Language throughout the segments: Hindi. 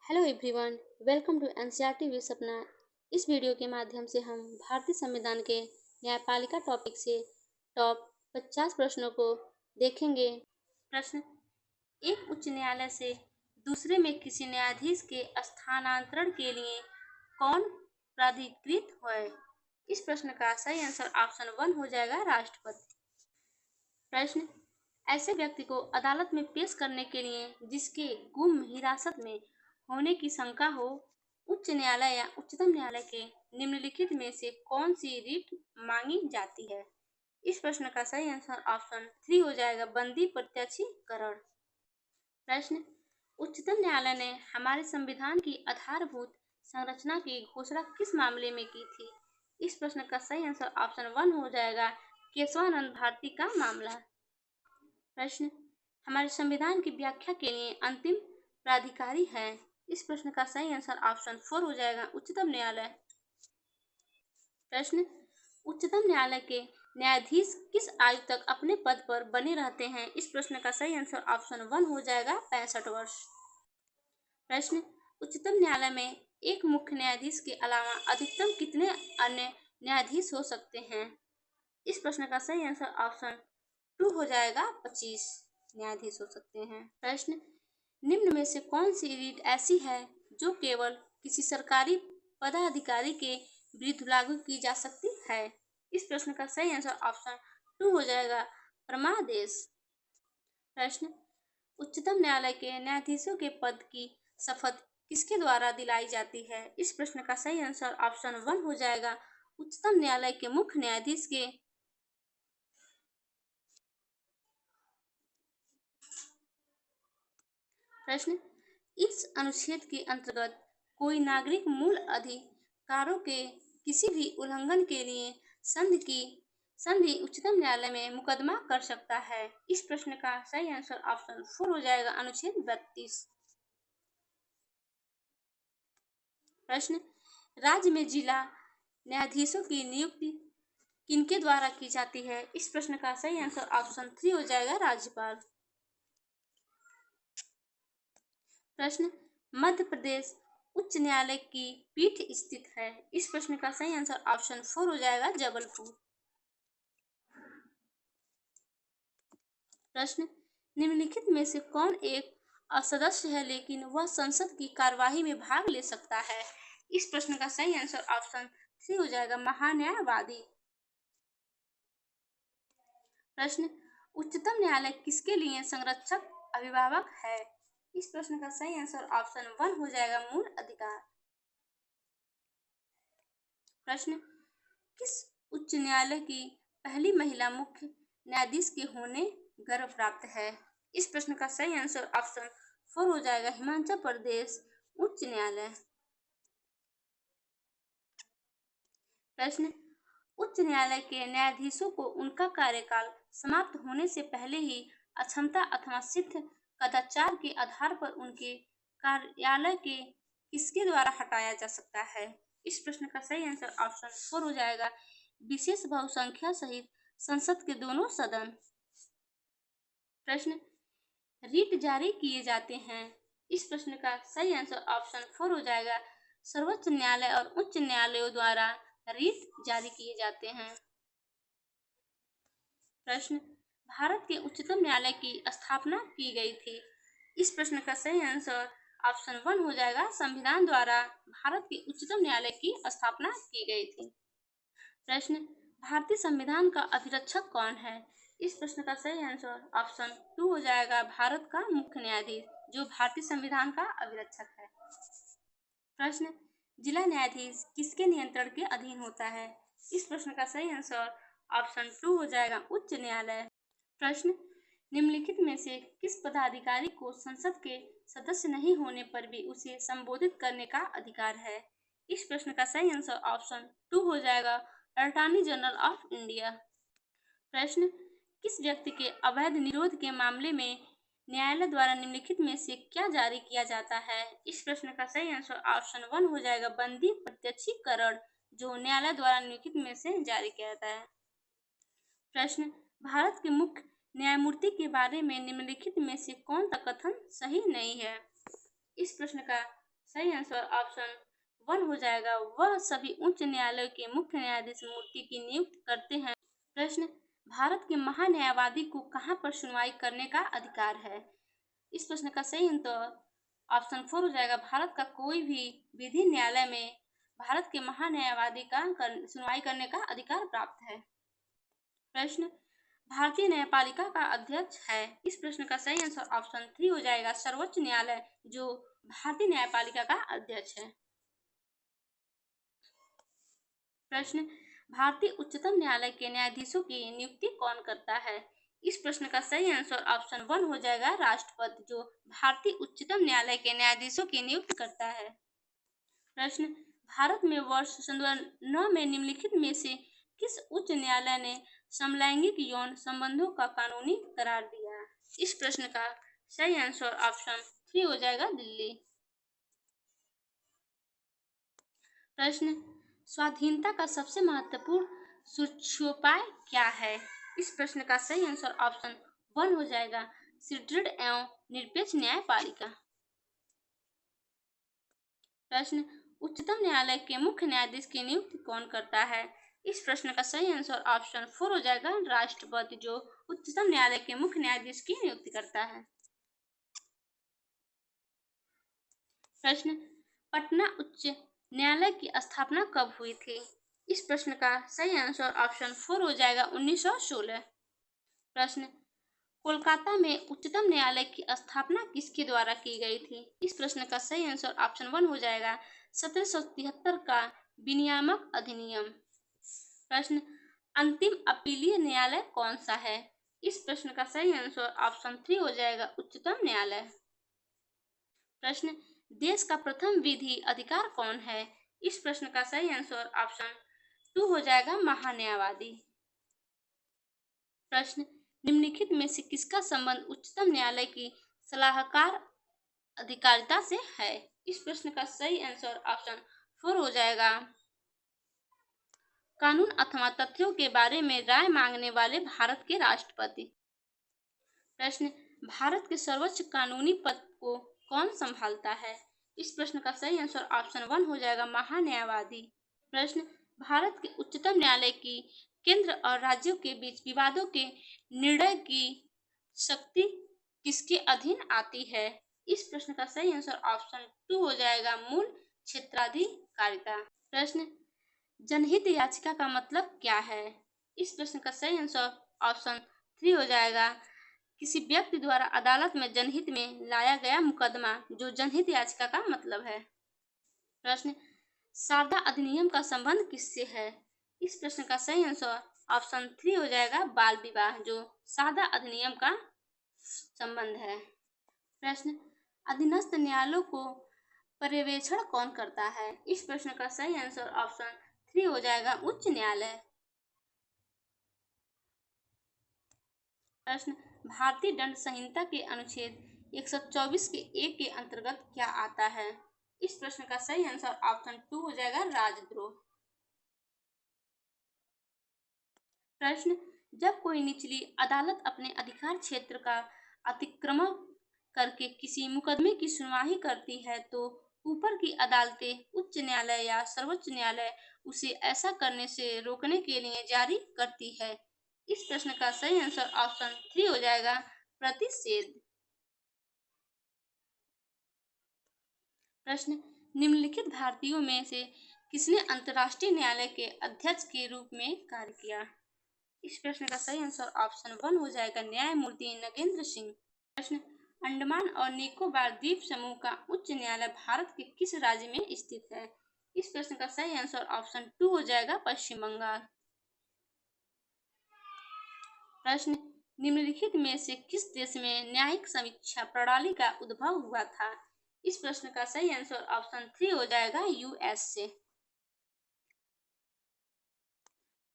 Hello everyone, welcome to NCERT with Sapna. इस वीडियो के माध्यम से हम भारतीय संविधान के न्यायपालिका टॉपिक से टॉप 50 प्रश्नों को देखेंगे। प्रश्न एक उच्च न्यायालय से दूसरे में किसी न्यायाधीश के स्थानांतरण के लिए कौन प्राधिकृत है? इस प्रश्न का सही आंसर ऑप्शन 1 हो जाएगा, राष्ट्रपति। प्रश्न ऐसे व्यक्ति को अदालत में पेश करने के लिए जिसके गुम हिरासत में होने की शंका हो, उच्च न्यायालय या उच्चतम न्यायालय के निम्नलिखित में से कौन सी रीट मांगी जाती है? इस प्रश्न का सही आंसर ऑप्शन 3 हो जाएगा, बंदी प्रत्यक्षीकरण। प्रश्न उच्चतम न्यायालय ने हमारे संविधान की आधारभूत संरचना की घोषणा किस मामले में की थी? इस प्रश्न का सही आंसर ऑप्शन 1 हो जाएगा, केशवानंद भारती का मामला। प्रश्न हमारे संविधान की व्याख्या के लिए अंतिम प्राधिकारी है? इस प्रश्न का सही आंसर ऑप्शन 4 हो जाएगा, उच्चतम न्यायालय। प्रश्न उच्चतम न्यायालय के न्यायाधीश किस आयु तक अपने पद पर बने रहते हैं? इस प्रश्न का सही आंसर ऑप्शन 1 हो जाएगा, 65 वर्ष। प्रश्न उच्चतम न्यायालय में एक मुख्य न्यायाधीश के अलावा अधिकतम कितने अन्य न्यायाधीश हो सकते हैं? इस प्रश्न का सही आंसर ऑप्शन 2 हो जाएगा, 25 न्यायाधीश हो सकते हैं। प्रश्न निम्न में से कौन सी रीट ऐसी है जो केवल किसी सरकारी पदाधिकारी के विरुद्ध लागू की जा सकती है? इस प्रश्न का सही आंसर ऑप्शन 2 हो जाएगा, परमादेश। प्रश्न उच्चतम न्यायालय के न्यायाधीशों के पद की शपथ किसके द्वारा दिलाई जाती है? इस प्रश्न का सही आंसर ऑप्शन 1 हो जाएगा, उच्चतम न्यायालय के मुख्य न्यायाधीश के। प्रश्न इस अनुच्छेद के अंतर्गत कोई नागरिक मूल अधिकारों के किसी भी उल्लंघन के लिए संधि उच्चतम न्यायालय में मुकदमा कर सकता है? इस प्रश्न का सही आंसर ऑप्शन 4 हो जाएगा, अनुच्छेद 32। प्रश्न राज्य में जिला न्यायाधीशों की नियुक्ति किनके द्वारा की जाती है? इस प्रश्न का सही आंसर ऑप्शन 3 हो जाएगा, राज्यपाल। प्रश्न मध्य प्रदेश उच्च न्यायालय की पीठ स्थित है? इस प्रश्न का सही आंसर ऑप्शन 4 हो जाएगा, जबलपुर। प्रश्न निम्नलिखित में से कौन एक असदस्य है लेकिन वह संसद की कार्यवाही में भाग ले सकता है? इस प्रश्न का सही आंसर ऑप्शन 3 हो जाएगा, महान्यायवादी। प्रश्न उच्चतम न्यायालय किसके लिए संरक्षक अभिभावक है? इस प्रश्न का सही आंसर ऑप्शन 1 हो जाएगा, मूल अधिकार। प्रश्न किस उच्च न्यायालय की पहली महिला मुख्य न्यायाधीश के होने गर्व प्राप्त है? इस प्रश्न का सही आंसर ऑप्शन 4 हो जाएगा, हिमाचल प्रदेश उच्च न्यायालय। प्रश्न उच्च न्यायालय के न्यायाधीशों को उनका कार्यकाल समाप्त होने से पहले ही अक्षमता अथवा सिद्ध कदाचार के आधार पर उनके कार्यालय के किसके द्वारा हटाया जा सकता है? इस प्रश्न का सही आंसर ऑप्शन 4 हो जाएगा, विशेष बहुसंख्या सहित संसद के दोनों सदन। प्रश्न रीट जारी किए जाते हैं? इस प्रश्न का सही आंसर ऑप्शन 4 हो जाएगा, सर्वोच्च न्यायालय और उच्च न्यायालयों द्वारा रीट जारी किए जाते हैं। प्रश्न भारत के उच्चतम न्यायालय की स्थापना की गई थी? इस प्रश्न का सही आंसर ऑप्शन 1 हो जाएगा, संविधान द्वारा भारत के उच्चतम न्यायालय की स्थापना की गई थी। प्रश्न भारतीय संविधान का अभिरक्षक कौन है? इस प्रश्न का सही आंसर ऑप्शन 2 हो जाएगा, भारत का मुख्य न्यायाधीश जो भारतीय संविधान का अभिरक्षक है। प्रश्न जिला न्यायाधीश किसके नियंत्रण के अधीन होता है? इस प्रश्न का सही आंसर ऑप्शन 2 हो जाएगा, उच्च न्यायालय। प्रश्न निम्नलिखित में से किस पदाधिकारी को संसद के सदस्य नहीं होने पर भी उसे संबोधित करने का अधिकार है? इस प्रश्न का सही आंसर ऑप्शन 2 हो जाएगा, अटॉर्नी जनरल ऑफ इंडिया। प्रश्न किस व्यक्ति के अवैध निरोध के मामले में न्यायालय द्वारा निम्नलिखित में से क्या जारी किया जाता है? इस प्रश्न का सही आंसर ऑप्शन 1 हो जाएगा, बंदी प्रत्यक्षीकरण जो न्यायालय द्वारा निम्नलिखित में से जारी किया जाता है। प्रश्न भारत के मुख्य न्यायमूर्ति के बारे में निम्नलिखित में से कौन सा कथन सही नहीं है? इस प्रश्न का सही आंसर ऑप्शन 1 हो जाएगा। वह सभी उच्च न्यायालय के मुख्य न्यायाधीश मूर्ति की नियुक्ति करते हैं। प्रश्न, भारत के महान्यायवादी को कहाँ पर सुनवाई करने का अधिकार है? इस प्रश्न का सही उत्तर ऑप्शन 4 हो जाएगा। भारत का कोई भी विधि न्यायालय में भारत के महान्यायवादी का सुनवाई करने का अधिकार प्राप्त है। प्रश्न, भारतीय न्यायपालिका का अध्यक्ष है? इस प्रश्न का सही आंसर ऑप्शन 3 हो जाएगा। सर्वोच्च न्यायालय जो भारतीय न्यायपालिका का अध्यक्ष है। प्रश्न, भारतीय उच्चतम न्यायालय के न्यायाधीशों की नियुक्ति कौन करता है? इस प्रश्न का सही आंसर ऑप्शन 1 हो जाएगा। राष्ट्रपति जो भारतीय उच्चतम न्यायालय के न्यायाधीशों की नियुक्ति करता है। प्रश्न, भारत में वर्ष 2009 में निम्नलिखित में से किस उच्च न्यायालय ने समलैंगिक यौन संबंधों का कानूनी करार दिया? इस प्रश्न का सही आंसर ऑप्शन 3 हो जाएगा। दिल्ली। प्रश्न, स्वाधीनता का सबसे महत्वपूर्ण सूचोपाय क्या है? इस प्रश्न का सही आंसर ऑप्शन 1 हो जाएगा। सुदृढ़ एवं निरपेक्ष न्यायपालिका। प्रश्न, उच्चतम न्यायालय के मुख्य न्यायाधीश की नियुक्ति कौन करता है? इस प्रश्न का सही आंसर ऑप्शन 4 हो जाएगा। राष्ट्रपति जो उच्चतम न्यायालय के मुख्य न्यायाधीश की नियुक्ति करता है। प्रश्न, पटना उच्च न्यायालय की स्थापना कब हुई थी? इस प्रश्न का सही आंसर ऑप्शन 4 हो जाएगा। 1916। प्रश्न, कोलकाता में उच्चतम न्यायालय की स्थापना किसके द्वारा की गई थी? इस प्रश्न का सही आंसर ऑप्शन 1 हो जाएगा। 1773 का विनियामक अधिनियम। प्रश्न, अंतिम अपीलीय न्यायालय कौन सा है? इस प्रश्न का सही आंसर ऑप्शन 3 हो जाएगा। उच्चतम न्यायालय। प्रश्न, देश का प्रथम विधि अधिकार कौन है? इस प्रश्न का सही आंसर ऑप्शन 2 हो जाएगा। महान्यायवादी। प्रश्न, निम्नलिखित में से किसका संबंध उच्चतम न्यायालय की सलाहकार अधिकारिता से है? इस प्रश्न का सही आंसर ऑप्शन 4 हो जाएगा। कानून अथवा तथ्यों के बारे में राय मांगने वाले भारत के राष्ट्रपति। प्रश्न, भारत के सर्वोच्च कानूनी पद को कौन संभालता है? इस प्रश्न का सही आंसर ऑप्शन 1 हो जाएगा। महान्यायवादी। प्रश्न, भारत के उच्चतम न्यायालय की केंद्र और राज्यों के बीच विवादों के निर्णय की शक्ति किसके अधीन आती है? इस प्रश्न का सही आंसर ऑप्शन 2 हो जाएगा। मूल क्षेत्राधिकारिता। प्रश्न, जनहित याचिका का मतलब क्या है? इस प्रश्न का सही आंसर ऑप्शन 3 हो जाएगा। किसी व्यक्ति द्वारा अदालत में जनहित में लाया गया मुकदमा जो जनहित याचिका का मतलब है। प्रश्न, सारदा अधिनियम का संबंध किससे है? इस प्रश्न का सही आंसर ऑप्शन 3 हो जाएगा। बाल विवाह जो सारदा अधिनियम का संबंध है। प्रश्न, अधीनस्थ न्यायालयों को पर्यवेक्षण कौन करता है? इस प्रश्न का सही आंसर ऑप्शन 3 हो जाएगा। उच्च न्यायालय। प्रश्न, भारतीय दंड संहिता के अनुच्छेद 124 के ए के अंतर्गत क्या आता है? इस प्रश्न का सही आंसर ऑप्शन 2 हो जाएगा। राजद्रोह। प्रश्न, जब कोई निचली अदालत अपने अधिकार क्षेत्र का अतिक्रमण करके किसी मुकदमे की सुनवाई करती है तो ऊपर की अदालतें, उच्च न्यायालय या सर्वोच्च न्यायालय उसे ऐसा करने से रोकने के लिए जारी करती है। इस प्रश्न का सही आंसर ऑप्शन 3 हो जाएगा। प्रतिषेध। प्रश्न, निम्नलिखित भारतीयों में से किसने अंतर्राष्ट्रीय न्यायालय के अध्यक्ष के रूप में कार्य किया? इस प्रश्न का सही आंसर ऑप्शन 1 हो जाएगा। न्यायमूर्ति नगेंद्र सिंह। प्रश्न, अंडमान और निकोबार द्वीप समूह का उच्च न्यायालय भारत के किस राज्य में स्थित है? इस प्रश्न का सही आंसर ऑप्शन 2 हो जाएगा। पश्चिम बंगाल। प्रश्न, निम्नलिखित में से किस देश में न्यायिक समीक्षा प्रणाली का उद्भव हुआ था? इस प्रश्न का सही आंसर ऑप्शन 3 हो जाएगा। यूएस से।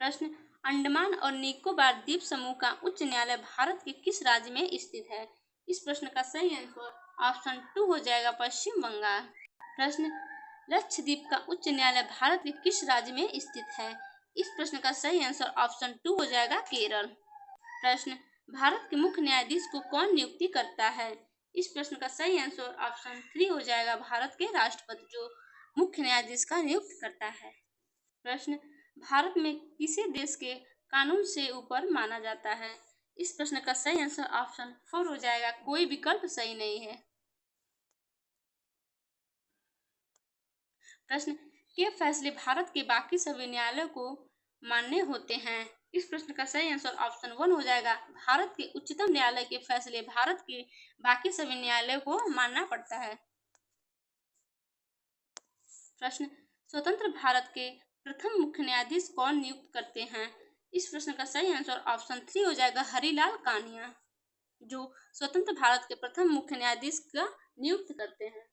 प्रश्न, अंडमान और निकोबार द्वीप समूह का उच्च न्यायालय भारत के किस राज्य में स्थित है? इस प्रश्न का सही आंसर ऑप्शन 2 हो जाएगा। पश्चिम बंगाल। प्रश्न, लक्षद्वीप का उच्च न्यायालय भारत के किस राज्य में स्थित है? इस प्रश्न का सही आंसर ऑप्शन 2 हो जाएगा। केरल। प्रश्न, भारत के मुख्य न्यायाधीश को कौन नियुक्ति करता है? इस प्रश्न का सही आंसर ऑप्शन 3 हो जाएगा, भारत के राष्ट्रपति जो मुख्य न्यायाधीश का नियुक्त करता है। प्रश्न, भारत में किसे देश के कानून से ऊपर माना जाता है? इस प्रश्न का सही आंसर ऑप्शन 4 हो जाएगा, कोई विकल्प सही नहीं है। प्रश्न, के फैसले भारत के बाकी सभी न्यायालयों को मान्य होते हैं? इस प्रश्न का सही आंसर ऑप्शन 1 हो जाएगा, भारत के उच्चतम न्यायालय के फैसले भारत के बाकी सभी न्यायालयों को मानना पड़ता है। प्रश्न, स्वतंत्र भारत के प्रथम मुख्य न्यायाधीश कौन नियुक्त करते हैं? इस प्रश्न का सही आंसर ऑप्शन 3 हो जाएगा, हरिलाल कानिया जो स्वतंत्र भारत के प्रथम मुख्य न्यायाधीश का नियुक्त करते हैं।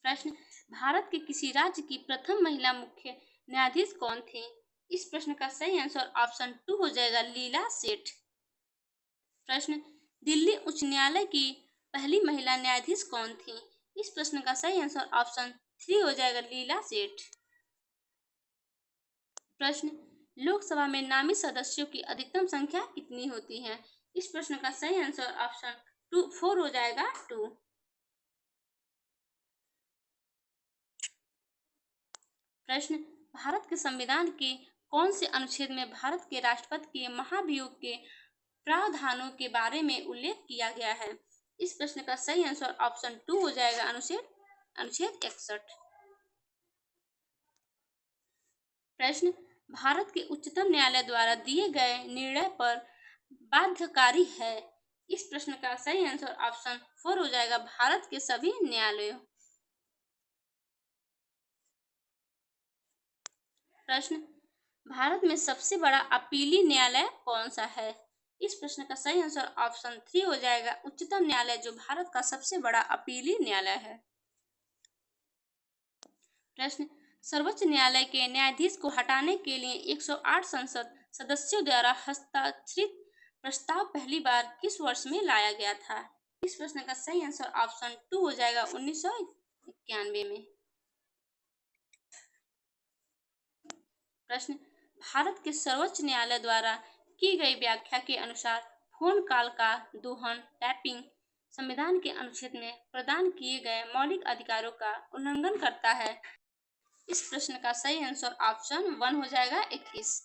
प्रश्न, भारत के किसी राज्य की प्रथम महिला मुख्य न्यायाधीश कौन थी? इस प्रश्न का सही आंसर ऑप्शन 2 हो जाएगा, लीला सेठ। प्रश्न, दिल्ली उच्च न्यायालय की पहली महिला न्यायाधीश कौन थी? इस प्रश्न का सही आंसर ऑप्शन 3 हो जाएगा, लीला सेठ। प्रश्न, लोकसभा में नामित सदस्यों की अधिकतम संख्या कितनी होती है? इस प्रश्न का सही आंसर ऑप्शन 4 हो जाएगा, 2। प्रश्न, भारत के संविधान के कौन से अनुच्छेद में भारत के राष्ट्रपति के महाभियोग के प्रावधानों के बारे में उल्लेख किया गया है? इस प्रश्न का सही आंसर ऑप्शन 2 हो जाएगा, अनुच्छेद 61। प्रश्न, भारत के उच्चतम न्यायालय द्वारा दिए गए निर्णय पर बाध्यकारी है? इस प्रश्न का सही आंसर ऑप्शन 4 हो जाएगा, भारत के सभी न्यायालयों। प्रश्न, भारत में सबसे बड़ा अपीली न्यायालय कौन सा है? इस प्रश्न का सही आंसर ऑप्शन 3 हो जाएगा, उच्चतम न्यायालय जो भारत का सबसे बड़ा अपीली न्यायालय है। प्रश्न, सर्वोच्च न्यायालय के न्यायाधीश को हटाने के लिए 108 संसद सदस्यों द्वारा हस्ताक्षरित प्रस्ताव पहली बार किस वर्ष में लाया गया था? इस प्रश्न का सही आंसर ऑप्शन 2 हो जाएगा, 1991 में। प्रश्न, भारत के सर्वोच्च न्यायालय द्वारा की गई व्याख्या के अनुसार फोन कॉल का दोहन टैपिंग संविधान के अनुच्छेद में प्रदान किए गए मौलिक अधिकारों का उल्लंघन करता है? इस प्रश्न का सही आंसर ऑप्शन 1 हो जाएगा, 21।